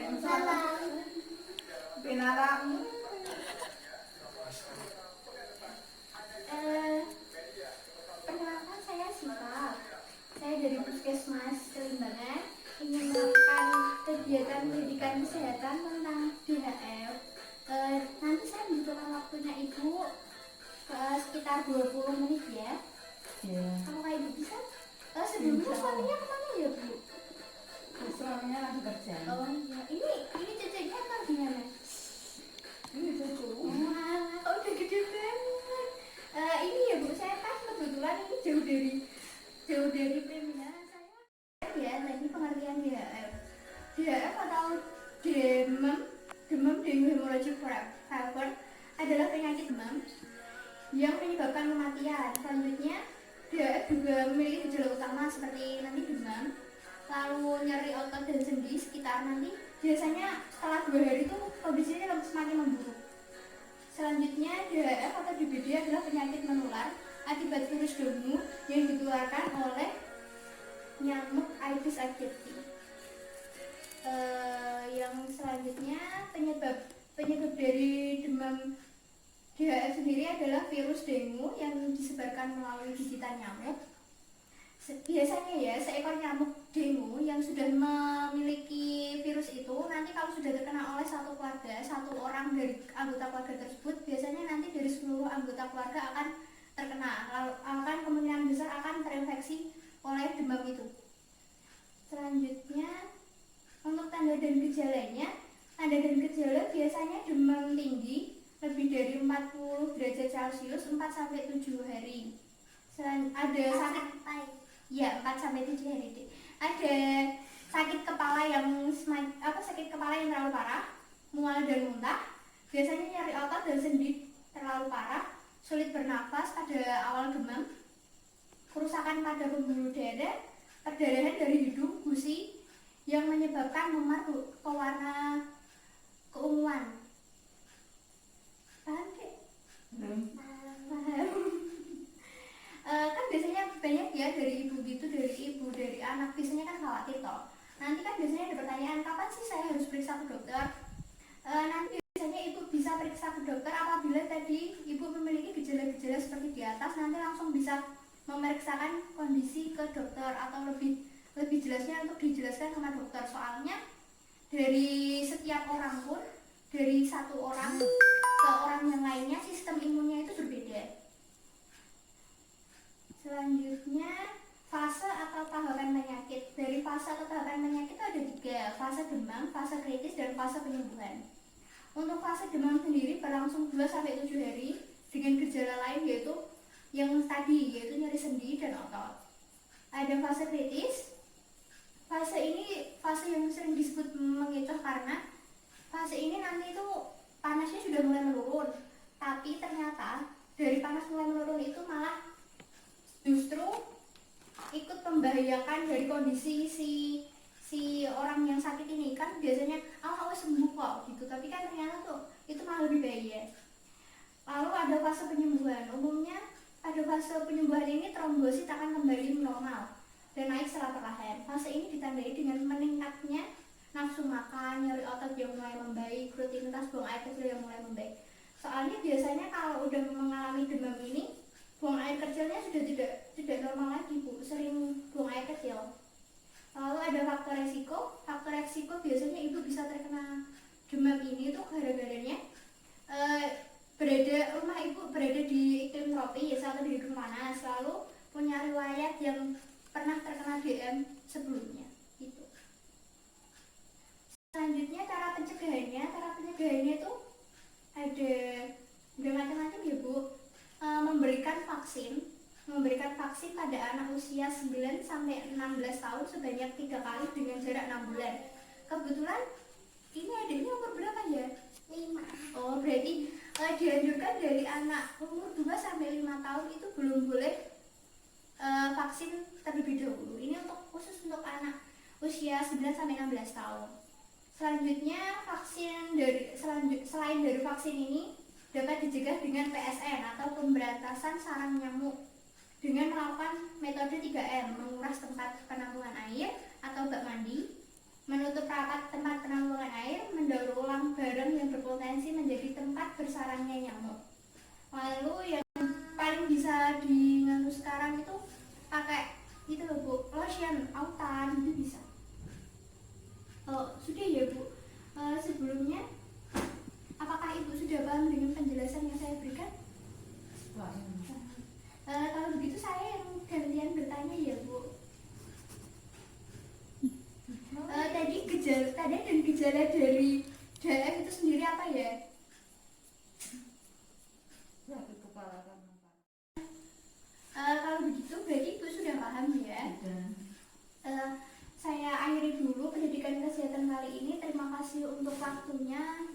Waalaikumsalam. Kenalan. Eh, Perkenalkan saya Siva. Saya dari Puskesmas Kelimbangan ingin melakukan kegiatan pendidikan kesehatan tentang DHF. Nanti saya membutuhkan waktunya Ibu sekitar 20 menit ya. Iya. Apakah Ibu bisa? Sebelumnya suaminya kemana ya Bu? Suaminya lagi kerja. Oh iya, ini ceceknya apa gimana? Ini cucu. Wah, kok udah gede banget. Ini ya Bu, saya kan kebetulan ini jauh dari peminatan saya. Ya, tadi pengertian DHF. DHF atau demam dengue hemorrhagic fever adalah penyakit demam yang menyebabkan kematian. Selanjutnya, DHF juga memiliki gejala utama seperti nanti demam, lalu nyeri otot dan sendi sekitar nanti. Biasanya setelah 2 hari itu kondisinya semakin memburuk. Selanjutnya, DHF atau DBD adalah penyakit menular akibat virus dengue yang ditularkan oleh nyamuk Aedes aegypti. Yang selanjutnya penyebab dari demam DHF sendiri adalah virus dengue yang disebarkan melalui gigitan nyamuk. Biasanya ya, seekor nyamuk dengue yang sudah memiliki virus itu nanti kalau sudah terkena oleh satu keluarga, satu orang dari anggota keluarga tersebut, biasanya nanti dari seluruh anggota keluarga akan terkena, lalu akan kemungkinan besar akan terinfeksi oleh demam itu. Selanjutnya, untuk tanda dan gejalanya, tanda dan gejala biasanya demam tinggi lebih dari 40 derajat Celcius 4-7 hari. Ada sakit 4-7 hari deh. Ada sakit kepala yang terlalu parah, mual dan muntah, biasanya nyeri otot dan sendi terlalu parah, sulit bernafas pada awal demam, kerusakan pada pembuluh darah, perdarahan dari hidung, gusi yang menyebabkan memar pewarna keunguan. Paham kek? Paham. Kan biasanya banyak ya dari ibu, dari anak, biasanya kan khawatir toh. Nanti kan biasanya ada pertanyaan, kapan sih saya harus periksa ke dokter? Nanti biasanya ibu bisa periksa ke dokter apabila tadi ibu memiliki gejala-gejala seperti di atas, nanti langsung bisa memeriksakan kondisi ke dokter, atau lebih jelasnya untuk dijelaskan sama dokter. Soalnya dari setiap orang pun, dari satu orang ke orang yang lainnya, sistem imunnya itu berbeda. Selanjutnya, fase atau tahapan penyakit. Dari fase atau tahapan penyakit ada 3, fase demam, fase kritis, dan fase penyembuhan. Untuk fase demam sendiri berlangsung 2-7 hari dengan gejala lain yaitu nyeri sendi dan otot. Ada fase kritis. Fase ini fase yang sering disebut mengecoh karena fase ini nanti itu panasnya sudah mulai menurun, tapi ternyata dari panas mulai menurun itu malah justru ikut membahayakan dari kondisi si orang yang sakit ini. Kan biasanya sembuh kok gitu, tapi kan ternyata tuh itu malah lebih bahaya. Lalu ada fase penyembuhan. Umumnya pada fase penyembuhan ini trombosit akan kembali normal dan naik secara perlahan. Fase ini ditandai dengan meningkatnya nafsu makan, nyeri otot yang mulai membaik, rutinitas buang air kecil yang mulai membaik. Soalnya biasanya kalau udah mengalami demam ini, buang air kecilnya sudah tidak normal lagi Bu, sering buang air kecil. Lalu ada faktor resiko. Faktor resiko biasanya ibu bisa terkena demam ini tuh gara-garanya rumah ibu berada di iklim tropis atau di hidung panas, lalu punya riwayat yang pernah terkena DM sebelumnya gitu. Selanjutnya cara pencegahannya itu ada macam-macam ya Bu. Memberikan vaksin pada anak usia 9-16 tahun sebanyak 3 kali dengan jarak 6 bulan. Kebetulan ini adiknya umur berapa ya? 5. Oh, berarti dianjurkan dari anak umur 2-5 tahun itu belum boleh vaksin terlebih dahulu. Ini khusus untuk anak usia 9-16 tahun. Selanjutnya selain dari vaksin ini dapat dicegah dengan PSN atau pemberantasan sarang nyamuk dengan melakukan metode 3M, menguras tempat penampungan air atau bak mandi, menutup rapat tempat penampungan air ruang barang yang berpotensi menjadi tempat bersarangnya nyamuk. Lalu yang paling bisa dibantu sekarang itu pakai itu loh Bu, lotion, autan itu bisa. Sudah ya Bu. Sebelumnya apakah Ibu sudah paham dengan penjelasan yang saya berikan? Wah, Kalau begitu saya yang gantian bertanya ya Bu. Tadi dan gejala dari DLF itu sendiri apa ya? sakit kepala kan. Kalau begitu berarti Ibu sudah paham ya. Sudah. Saya akhiri dulu pendidikan kesehatan kali ini. Terima kasih untuk waktunya.